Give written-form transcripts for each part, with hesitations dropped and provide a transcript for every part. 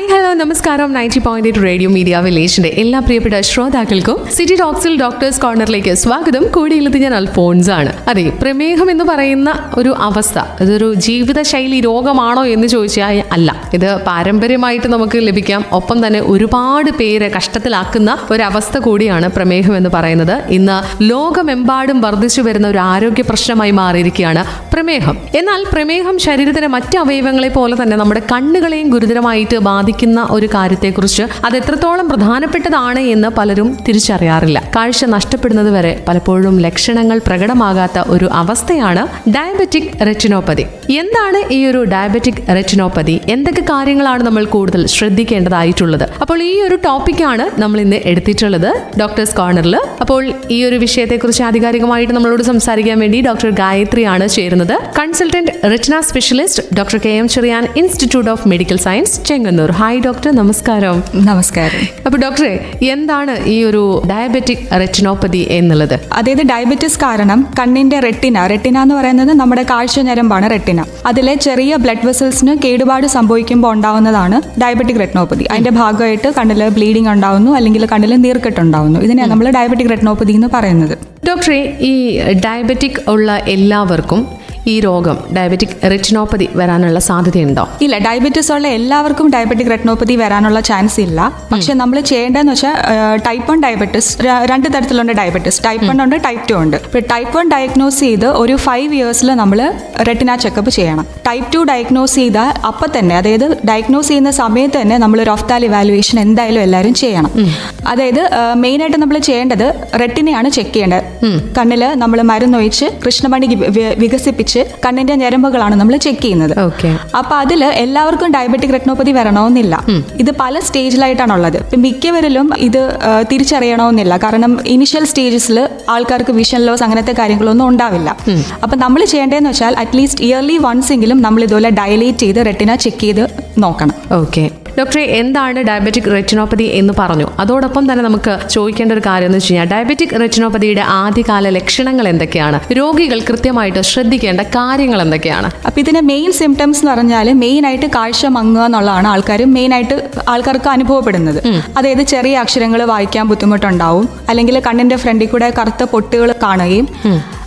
Hi hello നമസ്കാരം. 90.8 radio media വില്ലേജിന്റെ എല്ലാ പ്രിയപ്പെട്ട ശ്രോതാക്കൾക്കും സിറ്റി ടോക്സിൽ ഡോക്ടേഴ്സ് കോർണറിലേക്ക് സ്വാഗതം. കൂടിയുള്ളത് ഞാൻ അൽഫോൺസ് ആണ്. അതെ, പ്രമേഹം എന്ന് പറയുന്ന ഒരു അവസ്ഥ ഇതൊരു ജീവിതശൈലി രോഗമാണോ എന്ന് ചോദിച്ചാൽ അല്ല. ഇത് പാരമ്പര്യമായിട്ട് നമുക്ക് ലഭിക്കാം. ഒപ്പം തന്നെ ഒരുപാട് പേരെ കഷ്ടത്തിലാക്കുന്ന ഒരവസ്ഥ കൂടിയാണ് പ്രമേഹം എന്ന് പറയുന്നത്. ഇന്ന് ലോകമെമ്പാടും വർദ്ധിച്ചു വരുന്ന ഒരു ആരോഗ്യ പ്രശ്നമായി മാറിയിരിക്കുകയാണ് പ്രമേഹം. എന്നാൽ പ്രമേഹം ശരീരത്തിലെ മറ്റ് അവയവങ്ങളെ പോലെ തന്നെ നമ്മുടെ കണ്ണുകളെയും ഗുരുതരമായിട്ട് ബാധിക്കുന്ന ഒരു കാര്യത്തെക്കുറിച്ച് അത് എത്രത്തോളം പ്രധാനപ്പെട്ടതാണ് എന്ന് പലരും തിരിച്ചറിയാറില്ല. കാഴ്ച നഷ്ടപ്പെടുന്നത് വരെ പലപ്പോഴും ലക്ഷണങ്ങൾ പ്രകടമാകാത്ത ഒരു അവസ്ഥയാണ് ഡയബറ്റിക് റെറ്റിനോപ്പതി. എന്താണ് ഈ ഒരു ഡയബറ്റിക് റെറ്റിനോപ്പതി? എന്തൊക്കെ കാര്യങ്ങളാണ് നമ്മൾ കൂടുതൽ ശ്രദ്ധിക്കേണ്ടതായിട്ടുള്ളത്? അപ്പോൾ ഈ ഒരു ടോപ്പിക്കാണ് നമ്മൾ ഇന്ന് എടുത്തിട്ടുള്ളത് ഡോക്ടേഴ്സ് കോർണറിൽ. അപ്പോൾ ഈ ഒരു വിഷയത്തെക്കുറിച്ച് ആധികാരികമായിട്ട് നമ്മളോട് സംസാരിക്കാൻ വേണ്ടി ഡോക്ടർ ഗായത്രിയാണ് ചേരുന്നത്. Consultant retina specialist doctor KM Cherian, institute of medical science, Chengannur. Hi doctor, നമസ്കാരം. നമസ്കാരം. അപ്പോൾ ഡോക്ടറെ, എന്താണ് ഈ ഒരു ഡയബറ്റിക് റെറ്റിനോപ്പതി എന്നുള്ളത്? അതായത് ഡയബറ്റിസ് കാരണം കണ്ണിന്റെ റെറ്റിന എന്ന് പറയുന്നത് നമ്മുടെ കാഴ്ച ഞരമ്പാണ് റെറ്റിന. അതിലെ ചെറിയ ബ്ലഡ് വെസൽസിന് കേടുപാട് സംഭവിക്കുമ്പോൾ ഉണ്ടാവുന്നതാണ് ഡയബറ്റിക് റെറ്റിനോപ്പതി. അതിന്റെ ഭാഗമായിട്ട് കണ്ണിൽ ബ്ലീഡിംഗ് ഉണ്ടാവുന്നു, അല്ലെങ്കിൽ കണ്ണിൽ നീർക്കെട്ടുണ്ടാവുന്നു. ഇതിനെ നമ്മൾ ഡയബറ്റിക് റെറ്റിനോപ്പതി എന്ന് പറയുന്നത്. ഡോക്ടറെ, ഈ ഡയബറ്റിക് ഉള്ള എല്ലാവർക്കും ഈ രോഗം ഡയബറ്റിക് റെറ്റിനോപ്പതി വരാനുള്ള സാധ്യതയുണ്ടോ? ഇല്ല, ഡയബറ്റിസ് ഉള്ള എല്ലാവർക്കും ഡയബറ്റിക് റെറ്റിനോപ്പതി വരാനുള്ള ചാൻസ് ഇല്ല. പക്ഷെ നമ്മൾ ചെയ്യേണ്ടതെന്ന് വെച്ചാൽ ടൈപ്പ് 1 ഡയബറ്റിസ്, രണ്ട് തരത്തിലുണ്ട് ഡയബറ്റിസ്. ടൈപ്പ് 1 ഉണ്ട്, ടൈപ്പ് 2 ഉണ്ട്. ഇപ്പോൾ ടൈപ്പ് 1 ഡയഗ്നോസ് ചെയ്ത് ഒരു 5 ഇയേഴ്സിൽ നമ്മൾ റെറ്റിന ചെക്കപ്പ് ചെയ്യണം. ടൈപ്പ് 2 ഡയഗ്നോസ് ചെയ്താൽ അപ്പം തന്നെ, അതായത് ഡയഗ്നോസ് ചെയ്യുന്ന സമയത്ത് തന്നെ നമ്മൾ ഒരു ഓഫ്താൽ ഇവാലുവേഷൻ എന്തായാലും എല്ലാവരും ചെയ്യണം. അതായത് മെയിനായിട്ട് നമ്മൾ ചെയ്യേണ്ടത് റെറ്റിനയാണ് ചെക്ക് ചെയ്യേണ്ടത്. കണ്ണിൽ നമ്മൾ മരുന്നൊഴിച്ച് കൃഷ്ണമണി വികസിപ്പിച്ച് കണ്ണിന്റെ ഞരമ്പുകളാണ് നമ്മൾ ചെക്ക് ചെയ്യുന്നത്. അപ്പൊ അതില് എല്ലാവർക്കും ഡയബറ്റിക് റെറ്റിനോപ്പതി വരണമെന്നില്ല. ഇത് പല സ്റ്റേജിലായിട്ടാണുള്ളത്. മിക്കവരിലും ഇത് തിരിച്ചറിയണമെന്നില്ല. കാരണം ഇനിഷ്യൽ സ്റ്റേജസിൽ ആൾക്കാർക്ക് വിഷൻ ലോസ് അങ്ങനത്തെ കാര്യങ്ങളൊന്നും ഉണ്ടാവില്ല. അപ്പൊ നമ്മൾ ചെയ്യേണ്ടതെന്ന് വെച്ചാൽ അറ്റ്ലീസ്റ്റ് ഇയർലി വൺസ് എങ്കിലും നമ്മൾ ഇതുപോലെ ഡയലേറ്റ് ചെയ്ത് റെറ്റിന ചെക്ക് ചെയ്ത് നോക്കണം. ഓക്കെ ഡോക്ടറെ, എന്താണ് ഡയബറ്റിക് റെറ്റിനോപ്പതി എന്ന് പറഞ്ഞു. അതോടൊപ്പം തന്നെ നമുക്ക് ചോദിക്കേണ്ട ഒരു കാര്യം എന്ന് വെച്ച് കഴിഞ്ഞാൽ ഡയബറ്റിക് റെറ്റിനോപ്പതിയുടെ ആദ്യകാല ലക്ഷണങ്ങൾ എന്തൊക്കെയാണ്? രോഗികൾ കൃത്യമായിട്ട് ശ്രദ്ധിക്കേണ്ട കാര്യങ്ങൾ എന്തൊക്കെയാണ്? അപ്പം ഇതിന്റെ മെയിൻ സിംറ്റംസ് എന്ന് പറഞ്ഞാൽ മെയിനായിട്ട് കാഴ്ച മങ്ങുക എന്നുള്ളതാണ് ആൾക്കാർക്ക് അനുഭവപ്പെടുന്നത്. അതായത് ചെറിയ അക്ഷരങ്ങൾ വായിക്കാൻ ബുദ്ധിമുട്ടുണ്ടാവും, അല്ലെങ്കിൽ കണ്ണിന്റെ ഫ്രണ്ടിൽ കൂടെ കറുത്ത പൊട്ടുകൾ കാണുകയും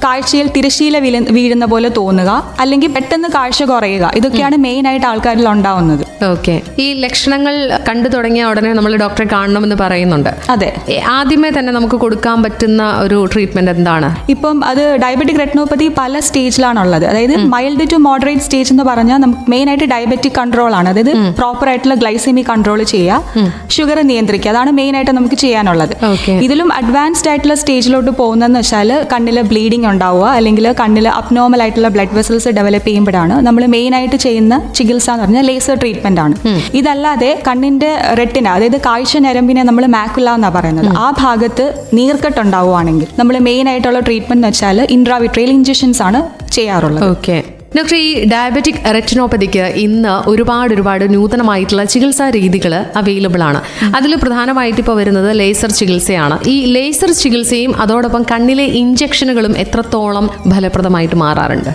കാഴ്ചയിൽ തിരശീല വീഴുന്ന പോലെ തോന്നുക, അല്ലെങ്കിൽ പെട്ടെന്ന് കാഴ്ച കുറയുക. ഇതൊക്കെയാണ് മെയിനായിട്ട് ആൾക്കാരിൽ ഉണ്ടാവുന്നത്. ഓക്കെ, ഈ ലക്ഷണങ്ങൾ കണ്ടു തുടങ്ങിയ ഉടനെ നമ്മൾ ഡോക്ടറെ കാണണമെന്ന് പറയുന്നുണ്ട്. അതെ, ആദ്യമേ തന്നെ നമുക്ക് കൊടുക്കാൻ പറ്റുന്ന ഒരു ട്രീറ്റ്മെന്റ് എന്താണ്? ഇപ്പം അത് ഡയബറ്റിക് റെറ്റിനോപ്പതി പല സ്റ്റേജിലാണുള്ളത്. അതായത് മൈൽഡ് ടു മോഡറേറ്റ് സ്റ്റേജ് എന്ന് പറഞ്ഞാൽ നമുക്ക് മെയിനായിട്ട് ഡയബറ്റിക് കൺട്രോൾ ആണ്. അതായത് പ്രോപ്പർ ആയിട്ടുള്ള ഗ്ലൈസെമി കൺട്രോൾ ചെയ്യുക, ഷുഗർ നിയന്ത്രിക്കുക. അതാണ് മെയിനായിട്ട് നമുക്ക് ചെയ്യാനുള്ളത്. ഇതിലും അഡ്വാൻസ്ഡ് ആയിട്ടുള്ള സ്റ്റേജിലോട്ട് പോകുന്നതെന്ന് വെച്ചാൽ കണ്ണിൽ ബ്ലീഡിംഗ് ഉണ്ടാവുക, അല്ലെങ്കിൽ കണ്ണിൽ അബ്നോർമൽ ആയിട്ടുള്ള ബ്ലഡ് വെസൽസ് ഡെവലപ്പ് ചെയ്യുമ്പോഴാണ് നമ്മൾ മെയിനായിട്ട് ചെയ്യുന്ന ചികിത്സ എന്ന് പറഞ്ഞാൽ ലേസർ ട്രീറ്റ്മെന്റ് ആണ്. ഇതല്ലാതെ കണ്ണിന്റെ റെറ്റിന, അതായത് കാഴ്ച ഞരമ്പിനെ നമ്മൾ മാക്കുല എന്നാണ് പറയുന്നത്, ആ ഭാഗത്ത് നീർക്കെട്ടുണ്ടാവുകയാണെങ്കിൽ നമ്മൾ മെയിൻ ആയിട്ടുള്ള ട്രീറ്റ്മെന്റ് എന്ന് വെച്ചാൽ ഇൻട്രാവിട്രിയൽ ഇഞ്ചക്ഷൻസ് ആണ് ചെയ്യാറുള്ളത്. ഓക്കെ ഡോക്ടർ, ഈ ഡയബറ്റിക് റെറ്റിനോപ്പതിക്ക് ഇന്ന് ഒരുപാട് നൂതനമായിട്ടുള്ള ചികിത്സാ രീതികൾ അവൈലബിൾ ആണ്. അതിൽ പ്രധാനമായിട്ട് ഇപ്പോൾ വരുന്നത് ലേസർ ചികിത്സയാണ്. ഈ ലേസർ ചികിത്സയും അതോടൊപ്പം കണ്ണിലെ ഇഞ്ചക്ഷനുകളും എത്രത്തോളം ഫലപ്രദമായിട്ട് മാറാറുണ്ട്?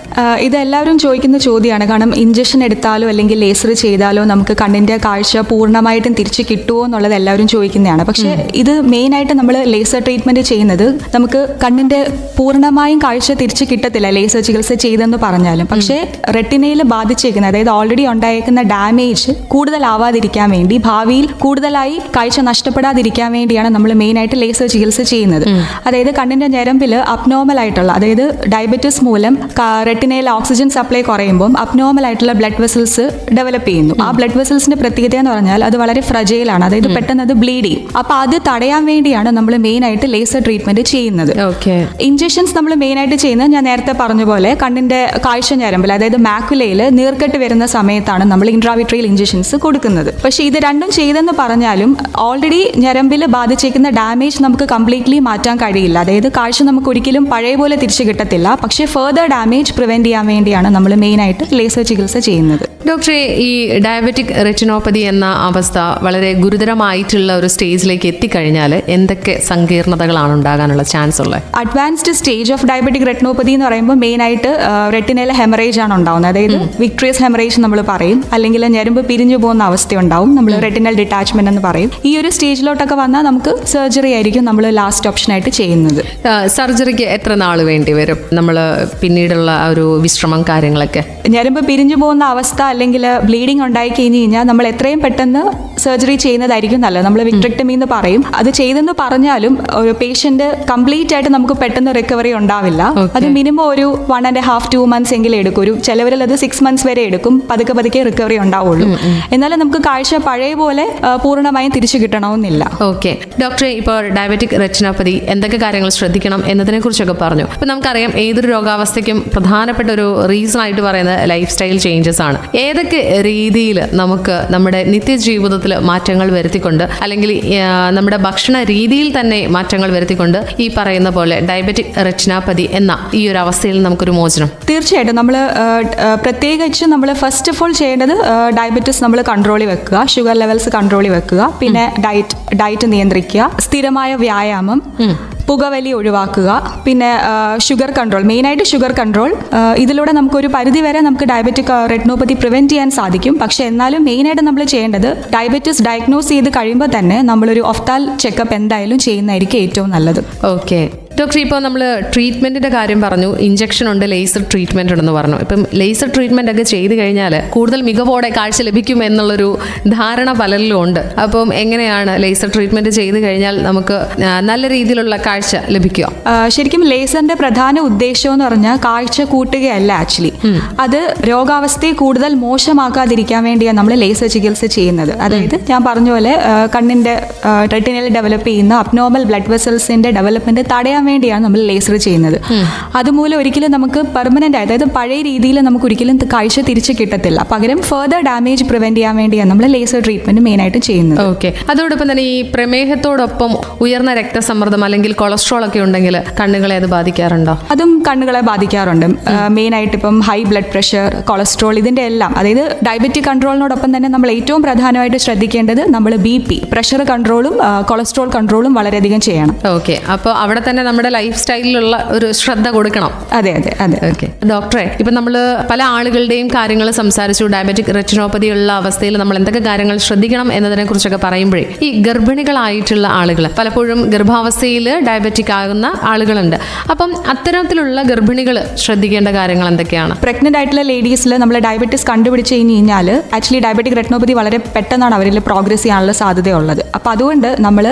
ഇത് എല്ലാവരും ചോദിക്കുന്ന ചോദ്യമാണ്. കാരണം ഇഞ്ചക്ഷൻ എടുത്താലോ അല്ലെങ്കിൽ ലേസർ ചെയ്താലോ നമുക്ക് കണ്ണിന്റെ കാഴ്ച പൂർണ്ണമായിട്ടും തിരിച്ചു കിട്ടുമോ എന്നുള്ളത് എല്ലാവരും ചോദിക്കുന്നതാണ്. പക്ഷേ ഇത് മെയിനായിട്ട് നമ്മൾ ലേസർ ട്രീറ്റ്മെന്റ് ചെയ്യുന്നത് നമുക്ക് കണ്ണിന്റെ പൂർണ്ണമായും കാഴ്ച തിരിച്ചു കിട്ടത്തില്ല ലേസർ ചികിത്സ ചെയ്തെന്ന് പറഞ്ഞാലും. പക്ഷേ റെറ്റിനയിൽ ബാധിച്ചേക്കുന്ന, അതായത് ഓൾറെഡി ഉണ്ടായേക്കുന്ന ഡാമേജ് കൂടുതലാവാതിരിക്കാൻ വേണ്ടി, ഭാവിയിൽ കൂടുതലായി കാഴ്ച നഷ്ടപ്പെടാതിരിക്കാൻ വേണ്ടിയാണ് നമ്മൾ മെയിനായിട്ട് ലേസർ ചികിത്സ ചെയ്യുന്നത്. അതായത് കണ്ണിന്റെ ഞരമ്പിൽ അബ്നോർമൽ ആയിട്ടുള്ള, അതായത് ഡയബറ്റിസ് മൂലം റെറ്റിനയിൽ ഓക്സിജൻ സപ്ലൈ കുറയുമ്പോൾ അബ്നോർമൽ ആയിട്ടുള്ള ബ്ലഡ് വെസൽസ് ഡെവലപ്പ് ചെയ്യുന്നു. ആ ബ്ലഡ് വെസൽസിന്റെ പ്രത്യേകത എന്ന് പറഞ്ഞാൽ അത് വളരെ ഫ്രജൈലാണ്, അതായത് പെട്ടെന്ന് അത് ബ്ലീഡ് ചെയ്യും. അപ്പൊ അത് തടയാൻ വേണ്ടിയാണ് നമ്മൾ മെയിനായിട്ട് ലേസർ ട്രീറ്റ്മെന്റ് ചെയ്യുന്നത്. ഇഞ്ചക്ഷൻസ് നമ്മൾ മെയിനായിട്ട് ചെയ്യുന്നത് ഞാൻ നേരത്തെ പറഞ്ഞ പോലെ കണ്ണിന്റെ കാഴ്ച ഞരമ്പ്, അതായത് മാക്കുലയിൽ നീർക്കെട്ട് വരുന്ന സമയത്താണ് നമ്മൾ ഇൻട്രാവിട്രിയൽ ഇഞ്ചക്ഷൻസ് കൊടുക്കുന്നത്. പക്ഷെ ഇത് രണ്ടും ചെയ്തെന്ന് പറഞ്ഞാലും ഓൾറെഡി ഞരമ്പിൽ ബാധിച്ചേക്കുന്ന ഡാമേജ് നമുക്ക് കംപ്ലീറ്റ്ലി മാറ്റാൻ കഴിയില്ല. അതായത് കാഴ്ച നമുക്ക് ഒരിക്കലും പഴയ പോലെ തിരിച്ചു കിട്ടത്തില്ല. പക്ഷേ ഫെർദർ ഡാമേജ് പ്രിവെന്റ് ചെയ്യാൻ വേണ്ടിയാണ് നമ്മൾ മെയിനായിട്ട് ലേസർ ചികിത്സ ചെയ്യുന്നത്. ഡോക്ടറെ, ഈ ഡയബറ്റിക് റെറ്റിനോപ്പതി എന്ന അവസ്ഥ വളരെ ഗുരുതരമായിട്ടുള്ള ഒരു സ്റ്റേജിലേക്ക് എത്തിക്കഴിഞ്ഞാൽ എന്തൊക്കെ സങ്കീർണതകളാണ് ഉണ്ടാകാനുള്ള ചാൻസ് ഉള്ളത്? Advanced stage of diabetic retinopathy എന്ന് പറയുമ്പോൾ മെയിനായിട്ട് റെറ്റിനയിലെ ഹെമറേജ് ഹെമറേജ് ആണ് ഉണ്ടാവുന്നത്. അതായത് വിക്ട്രിയസ് ഹെമറേജ് നമ്മൾ പറയും, അല്ലെങ്കിൽ ഞരമ്പ് പിരിഞ്ഞു പോകുന്ന അവസ്ഥ ഉണ്ടാവും, നമ്മൾ റെറ്റിനൽ ഡിറ്റാച്ച്മെന്റ് എന്ന് പറയും. ഈ ഒരു സ്റ്റേജിലോട്ടൊക്കെ വന്നാൽ നമുക്ക് സർജറി ആയിരിക്കും നമ്മൾ ലാസ്റ്റ് ഓപ്ഷൻ ആയിട്ട് ചെയ്യുന്നത്. സർജറിക്ക് എത്ര നാൾ വേണ്ടി വരും? നമ്മൾ പിന്നീടുള്ള ഒരു വിശ്രമം കാര്യങ്ങളൊക്കെ? ഞരമ്പ് പിരിഞ്ഞു പോകുന്ന അവസ്ഥ അല്ലെങ്കിൽ ബ്ലീഡിംഗ് ഉണ്ടായി കഴിഞ്ഞ് കഴിഞ്ഞാൽ നമ്മൾ എത്രയും പെട്ടെന്ന് സർജറി ചെയ്യുന്നതായിരിക്കും നല്ലത്. നമ്മൾ വിക്ട്രെക്ടമി എന്ന് പറയും. അത് ചെയ്തെന്ന് പറഞ്ഞാലും ഒരു പേഷ്യന്റ് കംപ്ലീറ്റ് ആയിട്ട് നമുക്ക് പെട്ടെന്ന് റിക്കവറി ഉണ്ടാവില്ല. അത് മിനിമം ഒരു 1.5-2 months എങ്കിലും എടുക്കും. ഒരു ചിലവരിൽ അത് 6 months വരെ എടുക്കും. പതുക്കെ പതുക്കെ റിക്കവറി ഉണ്ടാവുള്ളൂ. എന്നാലും നമുക്ക് കാഴ്ച പഴയ പോലെ പൂർണ്ണമായും തിരിച്ചു കിട്ടണമെന്നില്ല. ഓക്കെ ഡോക്ടറെ, ഇപ്പോൾ ഡയബറ്റിക് റെറ്റിനോപ്പതി എന്തൊക്കെ കാര്യങ്ങൾ ശ്രദ്ധിക്കണം എന്നതിനെ കുറിച്ചൊക്കെ പറഞ്ഞു. ഇപ്പം നമുക്കറിയാം ഏതൊരു രോഗാവസ്ഥയ്ക്കും പ്രധാനപ്പെട്ട ഒരു റീസൺ ആയിട്ട് പറയുന്നത് ലൈഫ് സ്റ്റൈൽ ചേഞ്ചസ് ആണ്. ഏതൊക്കെ രീതിയിൽ നമുക്ക് നമ്മുടെ നിത്യജീവിതത്തിൽ മാറ്റങ്ങൾ വരുത്തിക്കൊണ്ട്, അല്ലെങ്കിൽ നമ്മുടെ ഭക്ഷണ രീതിയിൽ തന്നെ മാറ്റങ്ങൾ വരുത്തിക്കൊണ്ട് ഈ പറയുന്ന പോലെ ഡയബറ്റിക് റെറ്റിനോപ്പതി എന്ന ഈ ഒരു അവസ്ഥയിൽ നമുക്കൊരു മോചനം? തീർച്ചയായിട്ടും നമ്മൾ പ്രത്യേകിച്ച് നമ്മൾ ഫസ്റ്റ് ഓഫ് ഓൾ ചെയ്യേണ്ടത് ഡയബറ്റിസ് നമ്മൾ കൺട്രോളിൽ വെക്കുക, ഷുഗർ ലെവൽസ് കൺട്രോളിൽ വെക്കുക, പിന്നെ ഡയറ്റ് നിയന്ത്രിക്കുക, സ്ഥിരമായ വ്യായാമം, പുകവലി ഒഴിവാക്കുക, പിന്നെ ഷുഗർ കൺട്രോൾ, മെയിനായിട്ട് ഷുഗർ കൺട്രോൾ. ഇതിലൂടെ നമുക്കൊരു പരിധി വരെ നമുക്ക് ഡയബറ്റിക് റെറ്റിനോപ്പതി പ്രിവെൻറ്റ് ചെയ്യാൻ സാധിക്കും. പക്ഷേ എന്നാലും മെയിനായിട്ട് നമ്മൾ ചെയ്യേണ്ടത് ഡയബറ്റിസ് ഡയഗ്നോസ് ചെയ്ത് കഴിയുമ്പോൾ തന്നെ നമ്മളൊരു ഒഫ്താൽ ചെക്കപ്പ് എന്തായാലും ചെയ്യുന്നതായിരിക്കും ഏറ്റവും നല്ലത്. ഓക്കെ ഡോക്ടർ, ഇപ്പോൾ നമ്മൾ ട്രീറ്റ്മെൻറ്റിൻ്റെ കാര്യം പറഞ്ഞു. ഇഞ്ചക്ഷൻ ഉണ്ട്, ലേസർ ട്രീറ്റ്മെൻറ്റ് ഉണ്ടെന്ന് പറഞ്ഞു. ഇപ്പം ലേസർ ട്രീറ്റ്മെൻ്റ് ഒക്കെ ചെയ്ത് കഴിഞ്ഞാൽ കൂടുതൽ മികവോടെ കാഴ്ച ലഭിക്കും എന്നുള്ളൊരു ധാരണ പലരിലും ഉണ്ട്. അപ്പം എങ്ങനെയാണ് ലേസർ ട്രീറ്റ്മെൻറ്റ് ചെയ്ത് കഴിഞ്ഞാൽ നമുക്ക് നല്ല രീതിയിലുള്ള കാഴ്ച ലഭിക്കുക? ശരിക്കും ലേസറിന്റെ പ്രധാന ഉദ്ദേശം എന്ന് പറഞ്ഞാൽ കാഴ്ച കൂട്ടുകയല്ല. ആക്ച്വലി അത് രോഗാവസ്ഥയെ കൂടുതൽ മോശമാക്കാതിരിക്കാൻ വേണ്ടിയാണ് നമ്മൾ ലേസർ ചികിത്സ ചെയ്യുന്നത്. അതായത് ഞാൻ പറഞ്ഞ പോലെ കണ്ണിന്റെ റെറ്റിനയിൽ ഡെവലപ്പ് ചെയ്യുന്ന അബ്നോർമൽ ബ്ലഡ് വെസൽസിന്റെ ഡെവലപ്മെന്റ് തടയാൻ വേണ്ടിയാണ് നമ്മൾ ലേസർ ചെയ്യുന്നത്. അതുമൂലം ഒരിക്കലും നമുക്ക് പെർമനന്റ്, അതായത് പഴയ രീതിയിൽ നമുക്ക് ഒരിക്കലും കാഴ്ച തിരിച്ചു കിട്ടത്തില്ല. പകരം ഫർദർ ഡാമേജ് പ്രിവെന്റ് ചെയ്യാൻ വേണ്ടിയാണ് നമ്മൾ ലേസർ ട്രീറ്റ്മെന്റ് മെയിൻ ആയിട്ട് ചെയ്യുന്നത്. ഓക്കെ, അതോടൊപ്പം തന്നെ ഈ പ്രമേഹത്തോടൊപ്പം ഉയർന്ന രക്തസമ്മർദ്ദം അല്ലെങ്കിൽ കൊളസ്ട്രോൾ ഒക്കെ ഉണ്ടെങ്കിൽ കണ്ണുകളെ അത് ബാധിക്കാറുണ്ടോ? അതും കണ്ണുകളെ ബാധിക്കാറുണ്ട്. മെയിൻ ആയിട്ട് ഇപ്പം ഹൈ ബ്ലഡ് പ്രഷർ, കൊളസ്ട്രോൾ, ഇതിന്റെ എല്ലാം, അതായത് ഡയബറ്റിക് കൺട്രോളിനോടൊപ്പം തന്നെ നമ്മൾ ഏറ്റവും പ്രധാനമായിട്ട് ശ്രദ്ധിക്കേണ്ടത് നമ്മൾ BP, പ്രഷർ കൺട്രോളും കൊളസ്ട്രോൾ കൺട്രോളും വളരെയധികം ചെയ്യണം. ഓക്കെ, അപ്പോൾ അവിടെ തന്നെ നമ്മുടെ ലൈഫ് സ്റ്റൈലിലുള്ള ഒരു ശ്രദ്ധ കൊടുക്കണം. അതെ അതെ അതെ. ഓക്കെ ഡോക്ടറെ, ഇപ്പം നമ്മൾ പല ആളുകളുടെയും കാര്യങ്ങൾ സംസാരിച്ചു. ഡയബറ്റിക് റെറ്റിനോപ്പതി ഉള്ള അവസ്ഥയിൽ നമ്മൾ എന്തൊക്കെ കാര്യങ്ങൾ ശ്രദ്ധിക്കണം എന്നതിനെ കുറിച്ചൊക്കെ പറയുമ്പോഴേ, ഈ ഗർഭിണികളായിട്ടുള്ള ആളുകൾ, പലപ്പോഴും ഗർഭാവസ്ഥയിൽ ഡയബറ്റിക് ആകുന്ന ആളുകളുണ്ട്. അപ്പം അത്തരത്തിലുള്ള ഗർഭിണികൾ ശ്രദ്ധിക്കേണ്ട കാര്യങ്ങൾ എന്തൊക്കെയാണ്? പ്രഗ്നന്റ് ആയിട്ടുള്ള ലേഡീസിൽ നമ്മൾ ഡയബറ്റിസ് കണ്ടുപിടിച്ച് കഴിഞ്ഞാൽ ആക്ച്വലി ഡയബറ്റിക് റെറ്റിനോപ്പതി വളരെ പെട്ടെന്നാണ് അവരിൽ പ്രോഗ്രസ് ചെയ്യാനുള്ള സാധ്യതയുള്ളത്. അപ്പം അതുകൊണ്ട് നമ്മൾ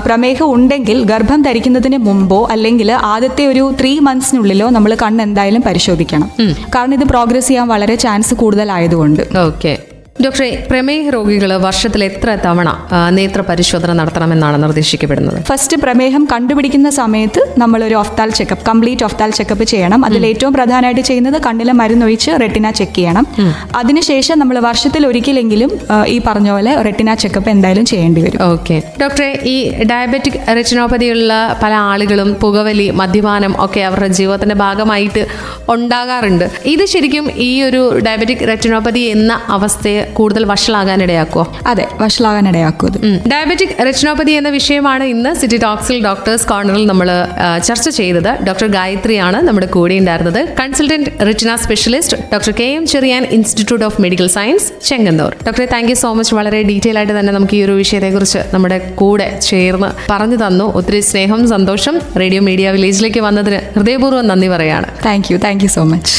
പ്രമേഹം ഉണ്ടെങ്കിൽ ഗർഭം ധരിക്കുന്നതിന് മുമ്പോ അല്ലെങ്കിൽ ആദ്യത്തെ ഒരു 3 monthsനുള്ളിലോ നമ്മൾ കണ്ണ് എന്തായാലും പരിശോധിക്കണം. കാരണം ഇത് പ്രോഗ്രസ് ചെയ്യാൻ വളരെ ചാൻസ് കൂടുതലായതുകൊണ്ട്. ഓക്കെ ഡോക്ടറെ, പ്രമേഹ രോഗികൾ വർഷത്തിൽ എത്ര തവണ നേത്ര പരിശോധന നടത്തണമെന്നാണ് നിർദ്ദേശിക്കപ്പെടുന്നത്? ഫസ്റ്റ് പ്രമേഹം കണ്ടുപിടിക്കുന്ന സമയത്ത് നമ്മളൊരു ഒഫ്താൽ ചെക്കപ്പ്, കംപ്ലീറ്റ് ഒഫ്താൽ ചെക്കപ്പ് ചെയ്യണം. അതിൽ ഏറ്റവും പ്രധാനമായിട്ട് ചെയ്യുന്നത് കണ്ണിലെ മരുന്നൊഴിച്ച് റെറ്റിന ചെക്ക് ചെയ്യണം. അതിനുശേഷം നമ്മൾ വർഷത്തിൽ ഒരിക്കലെങ്കിലും ഈ പറഞ്ഞ പോലെ റെറ്റിന ചെക്കപ്പ് എന്തായാലും ചെയ്യേണ്ടി വരും. ഓക്കെ ഡോക്ടറെ, ഈ ഡയബറ്റിക് റെറ്റിനോപ്പതിയുള്ള പല ആളുകളും പുകവലി, മദ്യപാനം ഒക്കെ അവരുടെ ജീവിതത്തിന്റെ ഭാഗമായിട്ട് ഉണ്ടാകാറുണ്ട്. ഇത് ശരിക്കും ഈ ഒരു ഡയബറ്റിക് റെറ്റിനോപ്പതി എന്ന അവസ്ഥയെ കൂടുതൽ വഷളാകാൻ ഇടയാക്കുമോ? അതെ, വഷളാകാൻ ഇടയാക്കും. ഡയബറ്റിക് റെറ്റിനോപ്പതി എന്ന വിഷയമാണ് ഇന്ന് സിറ്റി ടോക്സിൽ ഡോക്ടേഴ്സ് കോർണറിൽ നമ്മൾ ചർച്ച ചെയ്തത്. ഡോക്ടർ ഗായത്രിയാണ് നമ്മുടെ കൂടെ ഉണ്ടായിരുന്നത്. Consultant retina specialist doctor KM Cherian, institute of medical science, Chengannur. ഡോക്ടറെ, താങ്ക് യു സോ മച്ച്. വളരെ ഡീറ്റെയിൽ ആയിട്ട് തന്നെ നമുക്ക് ഈ ഒരു വിഷയത്തെക്കുറിച്ച് നമ്മുടെ കൂടെ ചേർന്ന് പറഞ്ഞു തന്നു. ഒത്തിരി സ്നേഹം, സന്തോഷം. റേഡിയോ മീഡിയ വില്ലേജിലേക്ക് വന്നതിന് ഹൃദയപൂർവ്വം നന്ദി പറയാണ്. Thank you so much.